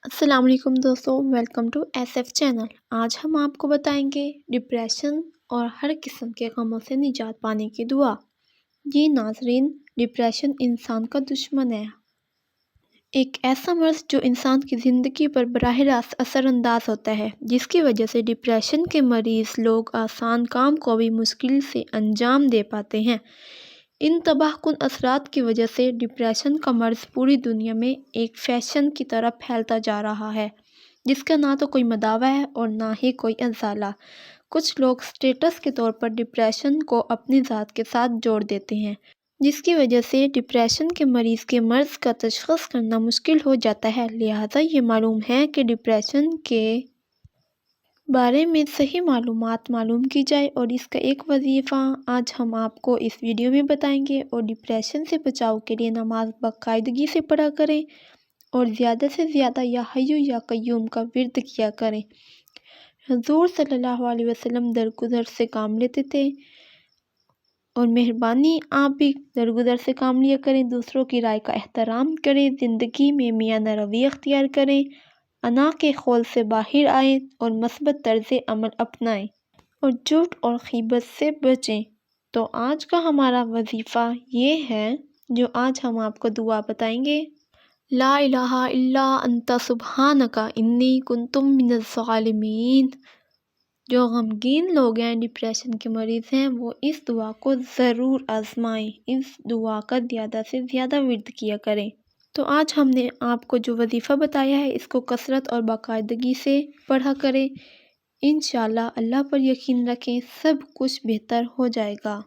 السلام علیکم دوستوں، welcome to S F channel. آج ہم آپ کو بتائیں گے ڈپریشن اور ہر قسم کے غموں سے نجات پانے کی دعا۔ جی ناظرین، ڈپریشن انسان کا دشمن ہے، ایک ایسا مرض جو انسان کی زندگی پر براہ راست اثر انداز ہوتا ہے، جس کی وجہ سے ڈپریشن کے مریض لوگ آسان کام کو بھی مشکل سے انجام دے پاتے ہیں۔ ان تباہ کن اثرات کی وجہ سے ڈپریشن کا مرض پوری دنیا میں ایک فیشن کی طرح پھیلتا جا رہا ہے، جس کا نہ تو کوئی مداوع ہے اور نہ ہی کوئی ازالہ۔ کچھ لوگ اسٹیٹس کے طور پر ڈپریشن کو اپنی ذات کے ساتھ جوڑ دیتے ہیں، جس کی وجہ سے ڈپریشن کے مریض کے مرض کا تشخیص کرنا مشکل ہو جاتا ہے۔ لہٰذا یہ معلوم ہے کہ ڈپریشن کے بارے میں صحیح معلومات معلوم کی جائے، اور اس کا ایک وظیفہ آج ہم آپ کو اس ویڈیو میں بتائیں گے۔ اور ڈپریشن سے بچاؤ کے لیے نماز باقاعدگی سے پڑھا کریں اور زیادہ سے زیادہ یا حی یا قیوم کا ورد کیا کریں۔ حضور صلی اللہ علیہ وسلم درگزر سے کام لیتے تھے، اور مہربانی آپ بھی درگزر سے کام لیا کریں، دوسروں کی رائے کا احترام کریں، زندگی میں میانہ روی اختیار کریں، انا کے خول سے باہر آئیں اور مثبت طرز عمل اپنائیں، اور جھوٹ اور غیبت سے بچیں۔ تو آج کا ہمارا وظیفہ یہ ہے جو آج ہم آپ کو دعا بتائیں گے۔ لا الہ الا انت سبحانک انی کنت من الظالمین۔ جو غمگین لوگ ہیں، ڈپریشن کے مریض ہیں، وہ اس دعا کو ضرور آزمائیں، اس دعا کا زیادہ سے زیادہ ورد کیا کریں۔ تو آج ہم نے آپ کو جو وظیفہ بتایا ہے، اس کو کثرت اور باقاعدگی سے پڑھا کریں۔ انشاءاللہ اللہ پر یقین رکھیں، سب کچھ بہتر ہو جائے گا۔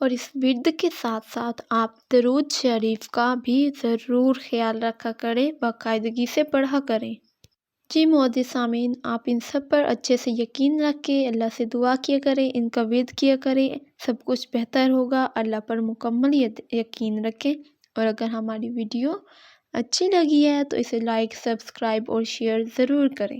اور اس ورد کے ساتھ ساتھ آپ درود شریف کا بھی ضرور خیال رکھا کریں، باقاعدگی سے پڑھا کریں۔ جی معزز سامعین، آپ ان سب پر اچھے سے یقین رکھ کے اللہ سے دعا کیا کریں، ان کا ورد کیا کریں، سب کچھ بہتر ہوگا۔ اللہ پر مکمل یقین رکھیں، اور اگر ہماری ویڈیو اچھی لگی ہے تو اسے لائک، سبسکرائب اور شیئر ضرور کریں۔